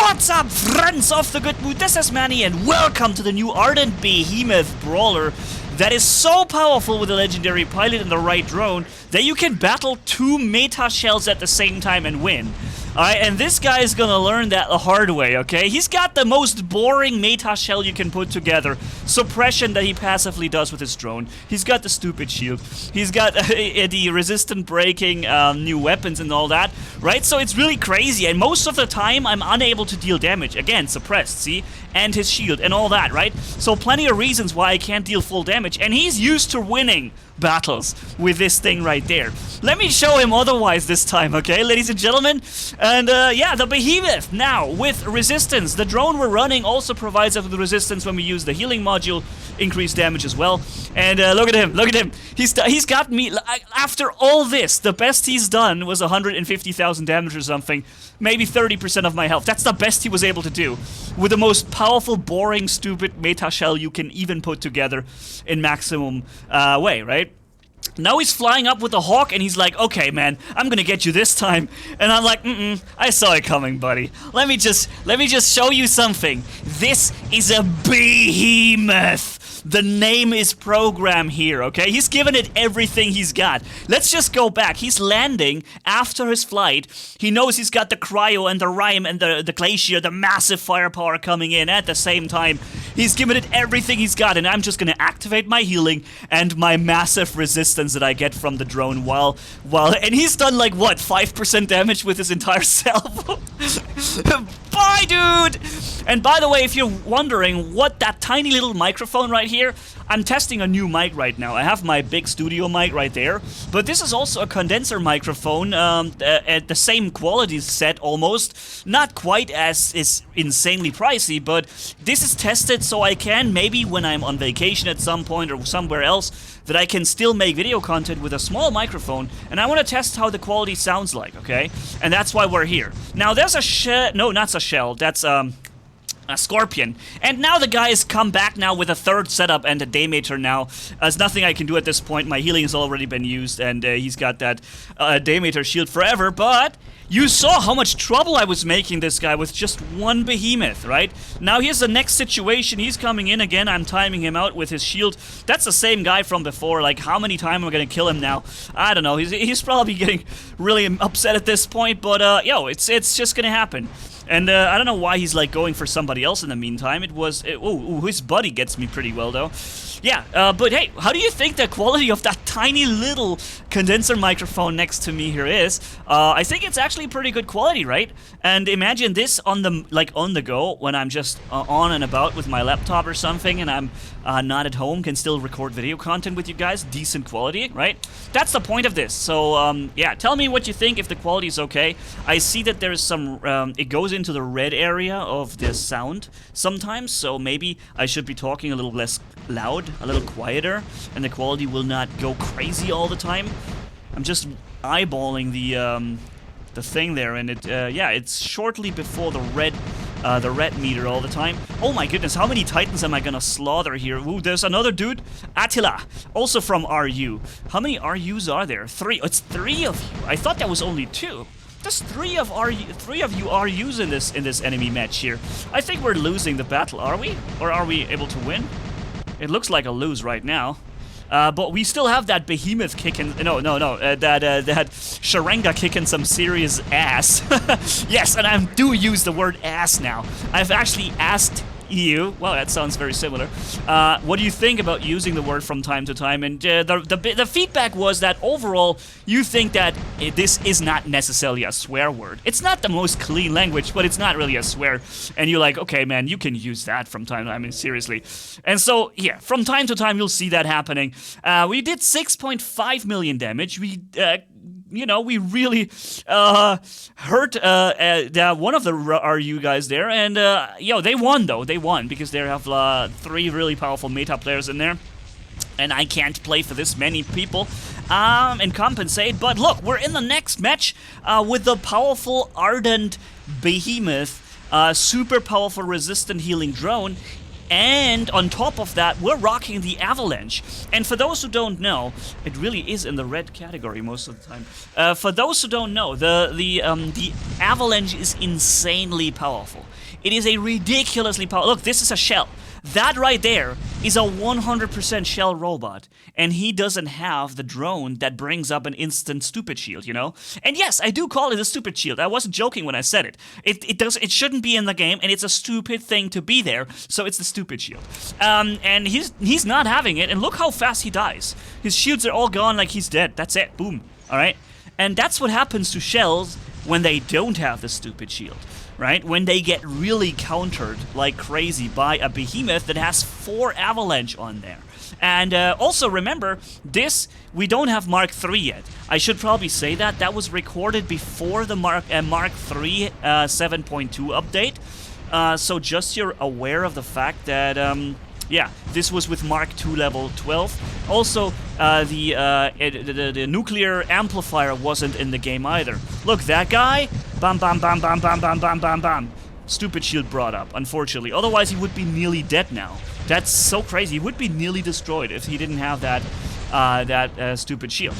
What's up, friends of the good mood? This is Manni, and welcome to the new Ardent Behemoth Brawler that is so powerful with a legendary pilot and the right drone that you can battle 2 meta shells at the same time and win. Alright, and this guy is gonna learn that the hard way, okay? He's got the most boring meta shell you can put together. Suppression that he passively does with his drone. He's got the stupid shield. He's got the resistant breaking new weapons and all that, right? So it's really crazy, and most of the time I'm unable to deal damage. Again, suppressed, see? And his shield and all that, right? So plenty of reasons why I can't deal full damage, and he's used to winning battles with this thing right there. Let me show him otherwise this time, okay, ladies and gentlemen? And yeah, the Behemoth now with resistance. The drone we're running also provides us with resistance when we use the healing module, increased damage as well. And look at him, look at him. He's got me, after all this, the best he's done was 150,000 damage or something. Maybe 30% of my health. That's the best he was able to do. With the most powerful, boring, stupid meta shell you can even put together in maximum way, right? Now he's flying up with a hawk and he's like, okay man, I'm gonna get you this time. And I'm like, I saw it coming, buddy. Let me just show you something. This is a behemoth. The name is program here, okay? He's given it everything he's got. Let's just go back. He's landing after his flight. He knows he's got the cryo and the rhyme and the glacier, the massive firepower coming in at the same time. He's given it everything he's got, and I'm just gonna activate my healing and my massive resistance that I get from the drone while and he's done like what, 5% damage with his entire self? Bye, dude! And by the way, if you're wondering what that tiny little microphone right here, I'm testing a new mic right now. I have my big studio mic right there, but this is also a condenser microphone at the same quality set almost. Not quite as is insanely pricey, but this is tested so I can, maybe when I'm on vacation at some point or somewhere else, that I can still make video content with a small microphone, and I want to test how the quality sounds like, okay? And that's why we're here. Now there's a no, not a shell, that's a scorpion. And now the guy has come back now with a third setup and a Daymater now. There's nothing I can do at this point. My healing has already been used, and he's got that Daymater shield forever, but you saw how much trouble I was making this guy with just one behemoth, right? Now here's the next situation. He's coming in again. I'm timing him out with his shield. That's the same guy from before. Like, how many times am I gonna kill him now? I don't know. He's probably getting really upset at this point, but yo, it's just gonna happen. And I don't know why he's like going for somebody else in the meantime. His buddy gets me pretty well though. Yeah, but hey, how do you think the quality of that tiny little condenser microphone next to me here is? I think it's actually pretty good quality, right? And imagine this on the go when I'm just on and about with my laptop or something, and I'm not at home, can still record video content with you guys, decent quality, right? That's the point of this. So yeah, tell me what you think if the quality is okay. I see that there's some it goes into the red area of the sound sometimes, so maybe I should be talking a little less loud, a little quieter, and the quality will not go crazy all the time. I'm just eyeballing the thing there, and yeah, it's shortly before the red meter all the time. Oh my goodness, how many titans am I gonna slaughter here? Ooh, there's another dude, Attila, also from RU. How many RUs are there? 3. It's 3 of you. I thought that was only 2. There's 3 of you RUs in this enemy match here. I think we're losing the battle, are we? Or are we able to win? It looks like a lose right now. But we still have that behemoth kicking. That Sharenga kicking some serious ass. Yes, and I do use the word ass now. I've actually asked you. Well, that sounds very similar. What do you think about using the word from time to time? And the feedback was that overall you think that this is not necessarily a swear word. It's not the most clean language, but it's not really a swear. And you're like, okay, man, you can use that from time to time. I mean, seriously. And so, yeah, from time to time you'll see that happening. We did 6.5 million damage. You know, we really hurt one of the RU guys there, and yo, they won though. They won because they have 3 really powerful meta players in there, and I can't play for this many people and compensate. But look, we're in the next match with the powerful Ardent Behemoth, super powerful resistant healing drone. And on top of that, we're rocking the Avalanche. And for those who don't know, it really is in the red category most of the time. For those who don't know, the Avalanche is insanely powerful. It is a ridiculously powerful... Look, this is a shell. That right there is a 100% shell robot, and he doesn't have the drone that brings up an instant stupid shield, you know? And yes, I do call it a stupid shield. I wasn't joking when I said it. It shouldn't be in the game, and it's a stupid thing to be there, so it's the stupid shield. And he's not having it, and look how fast he dies. His shields are all gone like he's dead. That's it. Boom. All right? And that's what happens to shells when they don't have the stupid shield. Right? When they get really countered like crazy by a behemoth that has 4 Avalanche on there. And also remember, we don't have Mark III yet. I should probably say that. That was recorded before the Mark III 7.2 update. So just you're aware of the fact that, yeah, this was with Mark II level 12. Also, the nuclear amplifier wasn't in the game either. Look, that guy, bam, bam, bam, bam, bam, bam, bam, bam, bam. Stupid shield brought up, unfortunately. Otherwise, he would be nearly dead now. That's so crazy. He would be nearly destroyed if he didn't have that stupid shield.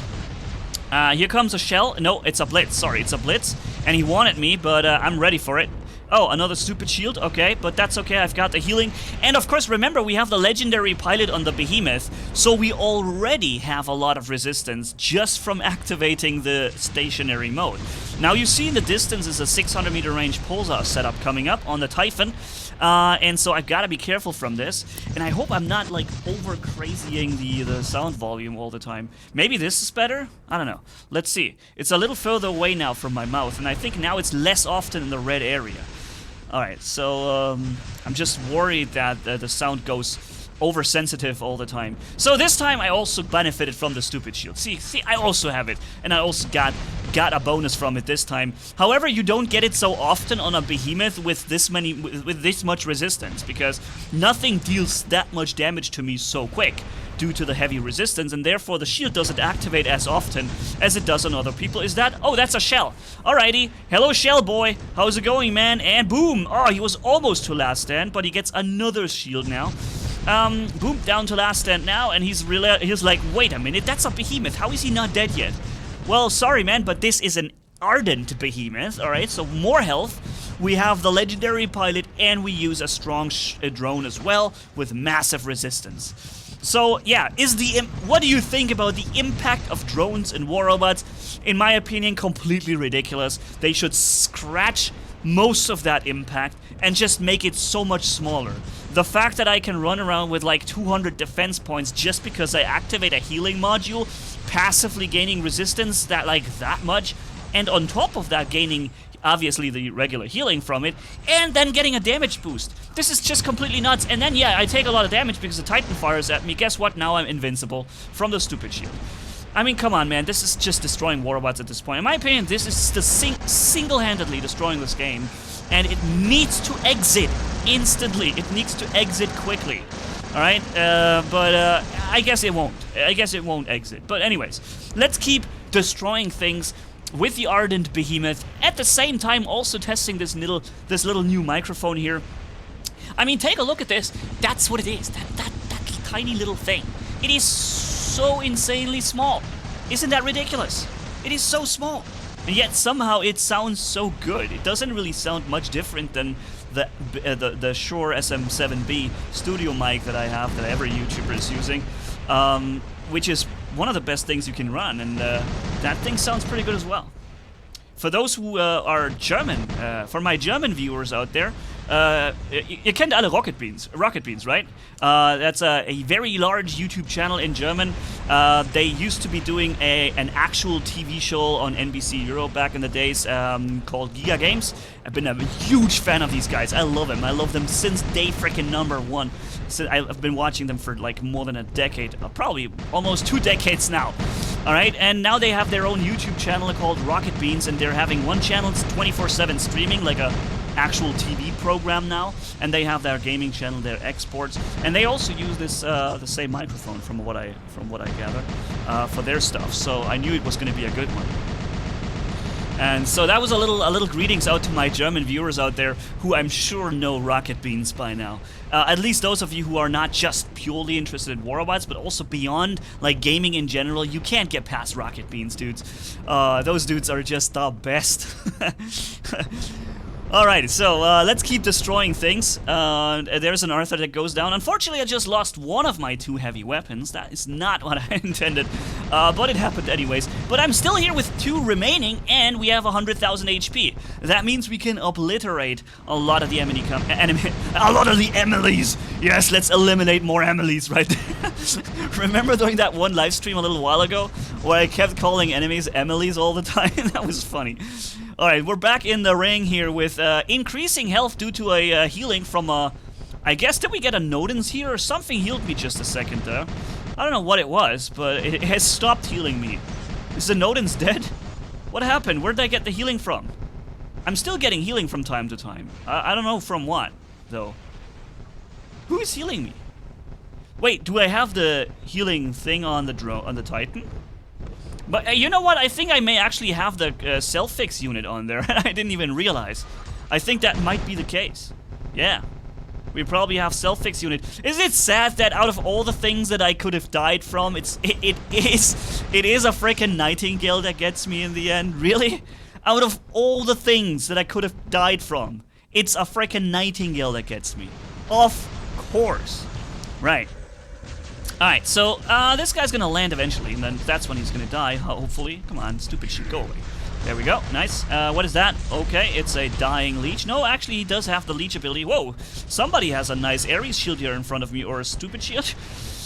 Here comes a shell. No, it's a blitz. Sorry, it's a blitz. And he wanted me, but I'm ready for it. Oh, another stupid shield, okay, but that's okay, I've got the healing. And of course, remember, we have the legendary pilot on the behemoth, so we already have a lot of resistance just from activating the stationary mode. Now you see in the distance is a 600 meter range pulsar setup coming up on the Typhon, and so I've got to be careful from this. And I hope I'm not like over crazying the sound volume all the time. Maybe this is better? I don't know. Let's see. It's a little further away now from my mouth, and I think now it's less often in the red area. Alright, so I'm just worried that the sound goes oversensitive all the time. So this time I also benefited from the stupid shield. See, I also have it, and I also got a bonus from it this time. However, you don't get it so often on a behemoth with this much resistance, because nothing deals that much damage to me so quick due to the heavy resistance, and therefore the shield doesn't activate as often as it does on other people. Is that? Oh, that's a shell. Alrighty. Hello, shell boy. How's it going, man? And boom. Oh, he was almost to last stand, but he gets another shield now. Boom, down to last stand now, and he's like, wait a minute, that's a behemoth. How is he not dead yet? Well, sorry, man, but this is an ardent behemoth, alright? So more health. We have the legendary pilot, and we use a strong drone as well with massive resistance. So, yeah, what do you think about the impact of drones and war robots? In my opinion, completely ridiculous. They should scratch most of that impact and just make it so much smaller. The fact that I can run around with like 200 defense points just because I activate a healing module, passively gaining resistance that much, and on top of that gaining obviously the regular healing from it, and then getting a damage boost. This is just completely nuts. And then, yeah, I take a lot of damage because the Titan fires at me. Guess what? Now I'm invincible from the stupid shield. I mean, come on, man. This is just destroying war robots at this point. In my opinion, this is the single-handedly destroying this game, and it needs to exit instantly. It needs to exit quickly. Alright? But I guess it won't. I guess it won't exit. But anyways, let's keep destroying things with the Ardent Behemoth, at the same time also testing this little new microphone here. I mean, take a look at this. That's what it is. That tiny little thing. It is so insanely small. Isn't that ridiculous? It is so small. And yet somehow it sounds so good. It doesn't really sound much different than the Shure SM7B studio mic that I have, that every YouTuber is using, which is one of the best things you can run, and that thing sounds pretty good as well. For those who are German, for my German viewers out there, ihr kennt alle Rocket Beans, right? That's a very large YouTube channel in German. They used to be doing an actual TV show on NBC Europe back in the days called Giga Games. I've been a huge fan of these guys. I love them. I love them since day freaking #1. So I've been watching them for like more than a decade, probably almost 2 decades now. Alright, and now they have their own YouTube channel called Rocket Beans, and they're having one channel, it's 24/7 streaming, like a actual TV program now, and they have their gaming channel, their exports, and they also use this the same microphone from what I gather for their stuff. So I knew it was going to be a good one. And so that was a little greetings out to my German viewers out there who I'm sure know rocket beans by now. At least those of you who are not just purely interested in war robots, but also beyond, like, gaming in general. You can't get past rocket beans, dudes. Those dudes are just the best. Alright, so let's keep destroying things. There's an Arthur that goes down. Unfortunately, I just lost one of my 2 heavy weapons. That is not what I intended, but it happened anyways. But I'm still here with 2 remaining, and we have 100,000 HP. That means we can obliterate a lot of the enemy, a lot of the Emilys. Yes, let's eliminate more Emilys right there. Remember during that one live stream a little while ago, where I kept calling enemies Emilys all the time? That was funny. Alright, we're back in the ring here with increasing health due to a healing from I guess, did we get a Nodens here or something healed me just a second there? I don't know what it was, but it has stopped healing me. Is the Nodens dead? What happened? Where did I get the healing from? I'm still getting healing from time to time. I don't know from what, though. Who is healing me? Wait, do I have the healing thing on the Titan? But you know what? I think I may actually have the self-fix unit on there. I didn't even realize. I think that might be the case. Yeah. We probably have self-fix unit. Isn't it sad that out of all the things that I could have died from, it is a freaking Nightingale that gets me in the end? Really? Out of all the things that I could have died from, it's a freaking Nightingale that gets me. Of course. Right. Alright, so this guy's gonna land eventually, and then that's when he's gonna die, hopefully. Come on, stupid shit, go away. There we go, nice. What is that? Okay, it's a dying leech. No, actually, he does have the leech ability. Whoa, somebody has a nice Ares shield here in front of me, or a stupid shield.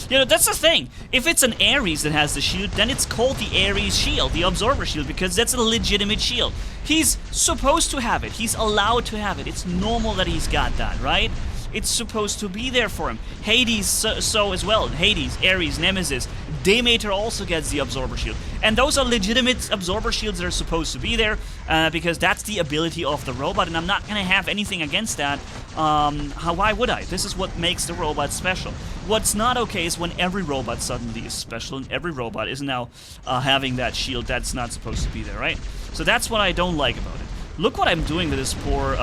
You know, that's the thing. If it's an Ares that has the shield, then it's called the Ares shield, the Absorber shield, because that's a legitimate shield. He's supposed to have it. He's allowed to have it. It's normal that he's got that, right? It's supposed to be there for him. Hades so as well. Hades, Ares, Nemesis. Demeter also gets the Absorber Shield. And those are legitimate Absorber Shields that are supposed to be there, because that's the ability of the robot, and I'm not going to have anything against that. Why would I? This is what makes the robot special. What's not okay is when every robot suddenly is special, and every robot is now having that shield that's not supposed to be there, right? So that's what I don't like about it. Look what I'm doing to this poor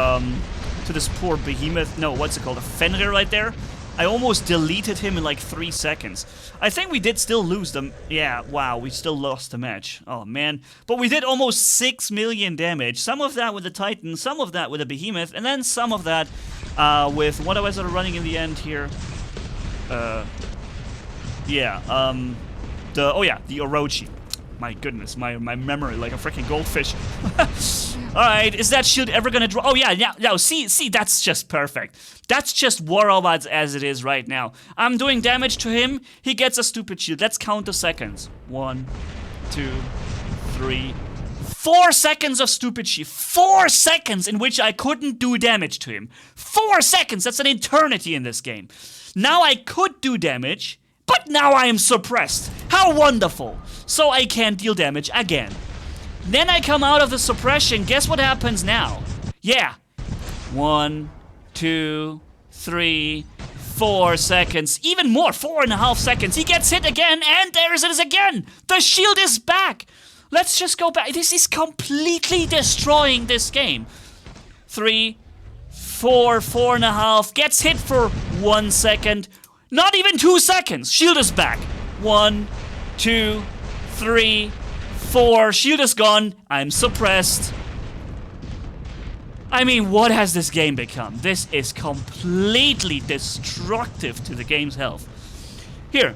behemoth. No, what's it called? A Fenrir right there. I almost deleted him in like 3 seconds. I think we did still lose them. Yeah, wow, we still lost the match. Oh, man. But we did almost 6 million damage. Some of that with the Titan, some of that with the behemoth, and then some of that with... What was I running in the end here? The Orochi. My goodness, my memory like a freaking goldfish. Alright, is that shield ever gonna draw? Oh yeah, no, see, that's just perfect. That's just War Robots as it is right now. I'm doing damage to him, he gets a stupid shield. Let's count the seconds. 1, 2, 3, 4 seconds of stupid shield. 4 seconds in which I couldn't do damage to him. 4 seconds, that's an eternity in this game. Now I could do damage, but now I am suppressed. How wonderful. So I can't deal damage again. Then I come out of the suppression. Guess what happens now? Yeah. 1, 2, 3, 4 seconds. Even more. 4.5 seconds. He gets hit again, and there it is again. The shield is back. Let's just go back. This is completely destroying this game. 3, 4, 4.5. Gets hit for 1 second. Not even 2 seconds. Shield is back. 1, 2, 3, 4. Shield is gone. I'm suppressed. I mean, what has this game become? This is completely destructive to the game's health. Here.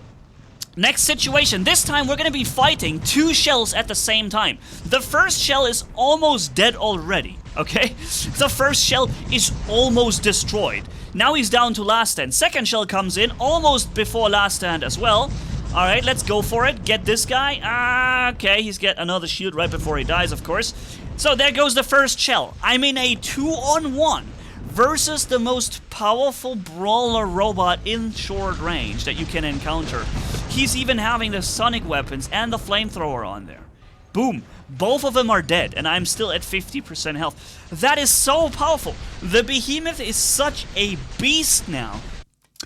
Next situation. This time we're going to be fighting 2 shells at the same time. The first shell is almost dead already. Okay? The first shell is almost destroyed. Now he's down to last stand. Second shell comes in almost before last stand as well. Alright, let's go for it. Get this guy. Okay, he's got another shield right before he dies, of course. So there goes the first shell. I'm in a 2-on-1 versus the most powerful brawler robot in short range that you can encounter. He's even having the sonic weapons and the flamethrower on there. Boom. Both of them are dead, and I'm still at 50% health. That is so powerful. The behemoth is such a beast now.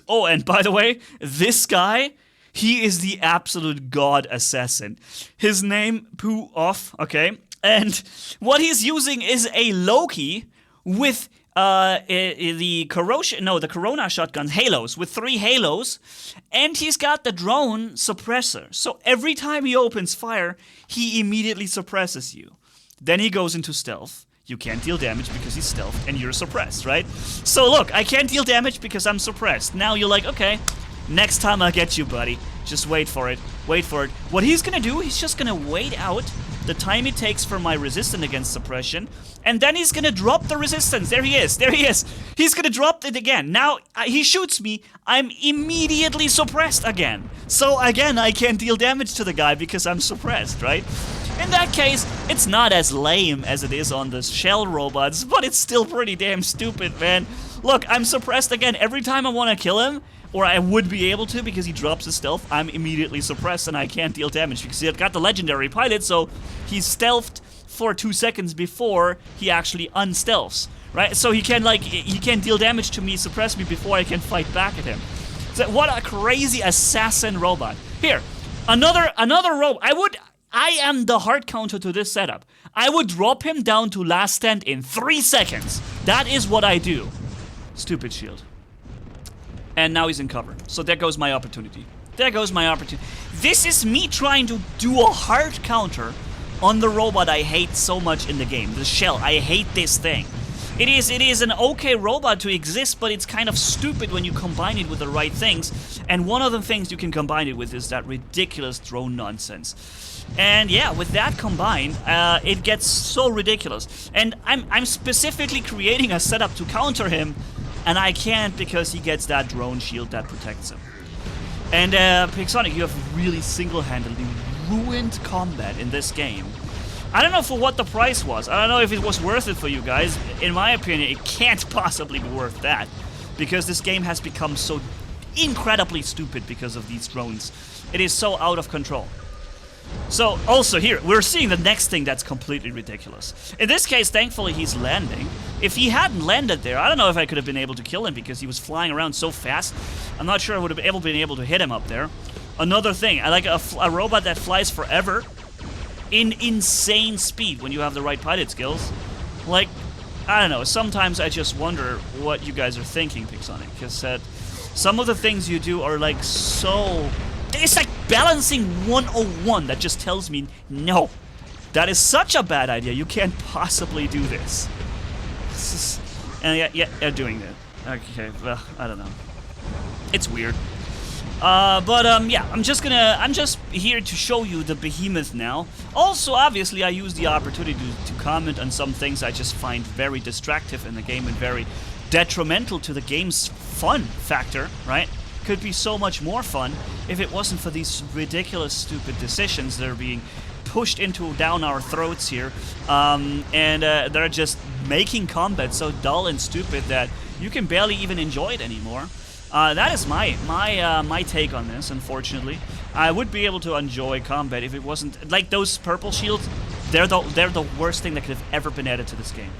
Oh, and by the way, this guy... He is the absolute god assassin. His name, Poo Off, okay? And what he's using is a Loki with the Corona shotgun halos, with 3 halos, and he's got the drone suppressor. So every time he opens fire, he immediately suppresses you. Then he goes into stealth. You can't deal damage because he's stealthed, and you're suppressed, right? So look, I can't deal damage because I'm suppressed. Now you're like, okay, next time I'll get you, buddy. Just wait for it. Wait for it. What he's gonna do, he's just gonna wait out the time it takes for my resistance against suppression, and then he's gonna drop the resistance. There he is. There he is. He's gonna drop it again. Now, he shoots me. I'm immediately suppressed again. So again, I can't deal damage to the guy because I'm suppressed, right? In that case, it's not as lame as it is on the shell robots, but it's still pretty damn stupid, man. Look, I'm suppressed again. Every time I want to kill him, or I would be able to because he drops his stealth, I'm immediately suppressed and I can't deal damage because he got the legendary pilot, so he's stealthed for 2 seconds before he actually unstealths, right? So he can deal damage to me, suppress me before I can fight back at him. So what a crazy assassin robot. Here, another robot. I am the hard counter to this setup. I would drop him down to last stand in 3 seconds. That is what I do. Stupid shield. And now he's in cover. So there goes my opportunity. There goes my opportunity. This is me trying to do a hard counter on the robot I hate so much in the game. The shell. I hate this thing. It is an okay robot to exist, but it's kind of stupid when you combine it with the right things. And one of the things you can combine it with is that ridiculous drone nonsense. And yeah, with that combined, it gets so ridiculous. And I'm specifically creating a setup to counter him, and I can't because he gets that drone shield that protects him. And Pixonic, you have really single-handedly ruined combat in this game. I don't know for what the price was. I don't know if it was worth it for you guys. In my opinion, it can't possibly be worth that, because this game has become so incredibly stupid because of these drones. It is so out of control. So, also here, we're seeing the next thing that's completely ridiculous. In this case, thankfully, he's landing. If he hadn't landed there, I don't know if I could have been able to kill him because he was flying around so fast. I'm not sure I would have been able to hit him up there. Another thing, I like a robot that flies forever in insane speed when you have the right pilot skills. Like, I don't know, sometimes I just wonder what you guys are thinking, Pixonic, because some of the things you do are like so... It's like balancing 101 that just tells me, no, that is such a bad idea. You can't possibly do this. And yeah, doing that. Okay, well, I don't know. It's weird. Yeah, I'm just here to show you the behemoth now. Also, obviously, I use the opportunity to comment on some things I just find very distractive in the game and very detrimental to the game's fun factor, right? Could be so much more fun if it wasn't for these ridiculous, stupid decisions that are being pushed down our throats here, and they're just making combat so dull and stupid that you can barely even enjoy it anymore. That is my take on this. Unfortunately, I would be able to enjoy combat if it wasn't like those purple shields. They're the worst thing that could have ever been added to this game.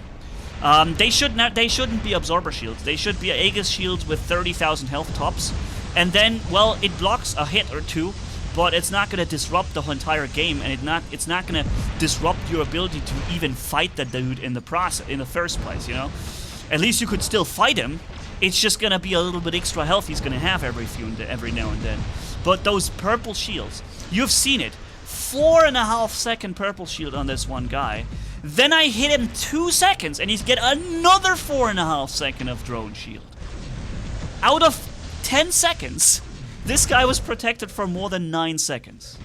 They shouldn't be absorber shields. They should be Aegis shields with 30,000 health tops. And then, well, it blocks a hit or two, but it's not going to disrupt the entire game, and it's not going to disrupt your ability to even fight the dude in the first place, you know? At least you could still fight him. It's just going to be a little bit extra health he's going to have every now and then. But those purple shields, you've seen it. 4.5 second purple shield on this one guy. Then I hit him 2 seconds, and he's get another 4.5 second of drone shield. Out of 10 seconds, this guy was protected for more than 9 seconds.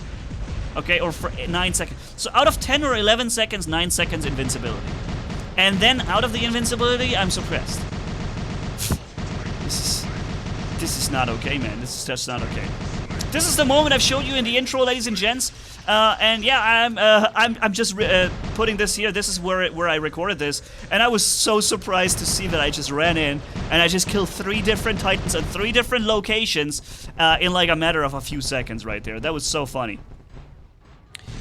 Okay, or for 9 seconds. So out of 10 or 11 seconds, 9 seconds invincibility. And then out of the invincibility, I'm suppressed. This is not okay, man. This is just not okay. This is the moment I've showed you in the intro, ladies and gents. And yeah, I'm just putting this here. This is where I recorded this, and I was so surprised to see that I just ran in and I just killed 3 different titans at 3 different locations in like a matter of a few seconds right there. That was so funny.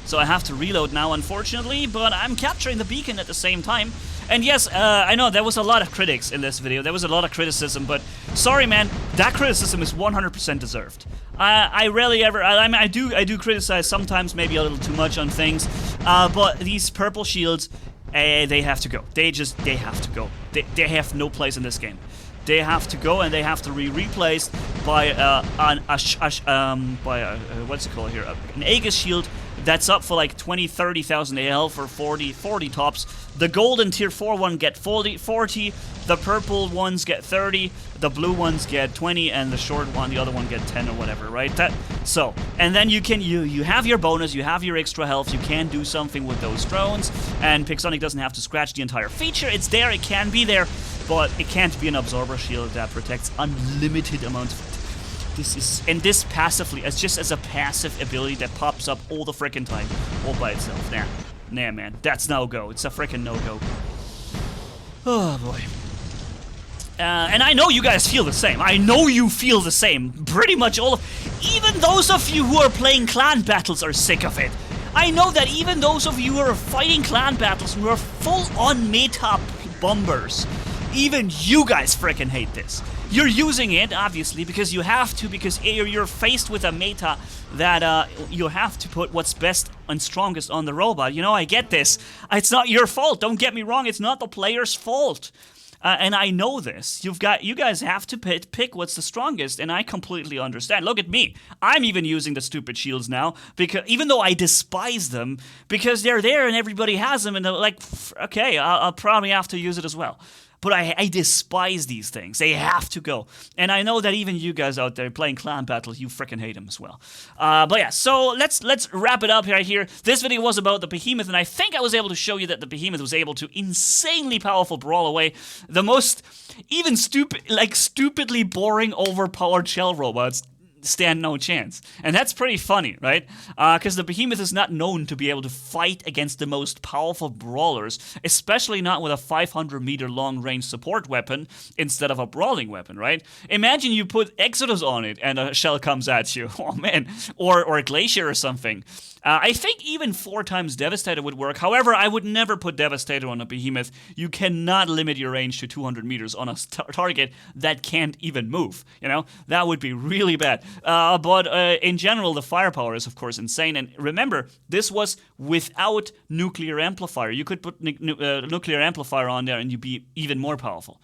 So I have to reload now, unfortunately, but I'm capturing the beacon at the same time. And yes, I know there was a lot of critics in this video. There was a lot of criticism, but sorry, man, that criticism is 100% deserved. I rarely ever, I mean, I do criticize sometimes, maybe a little too much on things, but these purple shields, they have to go. They have to go. They have no place in this game. They have to go, and they have to be replaced by what's it called here? An Aegis shield that's up for like 20-30,000 AL for 40 tops. The golden tier 4 one get 40, the purple ones get 30, the blue ones get 20, and the short one, the other one get 10 or whatever, right? So, and then you can you have your bonus, you have your extra health, you can do something with those drones, and Pixonic doesn't have to scratch the entire feature. It's there, it can be there, but it can't be an absorber shield that protects unlimited amounts of it. This passively, it's just as a passive ability that pops up all the frickin' time, all by itself. Nah, man, that's no-go. It's a frickin' no-go. Oh, boy. And I know you guys feel the same. I know you feel the same. Pretty much all of... Even those of you who are playing clan battles are sick of it. I know that even those of you who are fighting clan battles who are full-on meta bombers, even you guys frickin' hate this. You're using it, obviously, because you have to, because you're faced with a meta that you have to put what's best and strongest on the robot. You know, I get this. It's not your fault. Don't get me wrong. It's not the player's fault. And I know this. You guys have to pick what's the strongest, and I completely understand. Look at me. I'm even using the stupid shields now, because even though I despise them, because they're there and everybody has them, and they're like, okay, I'll probably have to use it as well. But I despise these things. They have to go. And I know that even you guys out there playing clan battles, you freaking hate them as well. But yeah, so let's wrap it up right here. This video was about the Behemoth, and I think I was able to show you that the Behemoth was able to insanely powerful brawl away the most even stupidly boring, overpowered shell robots stand no chance. And that's pretty funny, right? Because the Behemoth is not known to be able to fight against the most powerful brawlers, especially not with a 500-meter long-range support weapon instead of a brawling weapon, right? Imagine you put Exodus on it and a shell comes at you. Oh, man. Or a Glacier or something. I think even 4 times Devastator would work. However, I would never put Devastator on a Behemoth. You cannot limit your range to 200 meters on a target that can't even move. You know, that would be really bad. But in general, the firepower is, of course, insane. And remember, this was without nuclear amplifier. You could put nuclear amplifier on there and you'd be even more powerful.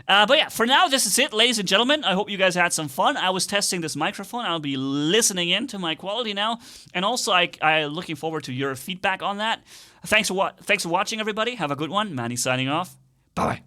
But yeah, for now, this is it, ladies and gentlemen. I hope you guys had some fun. I was testing this microphone. I'll be listening in to my quality now. And also, I'm looking forward to your feedback on that. Thanks for watching, everybody. Have a good one. Manni signing off. Bye-bye.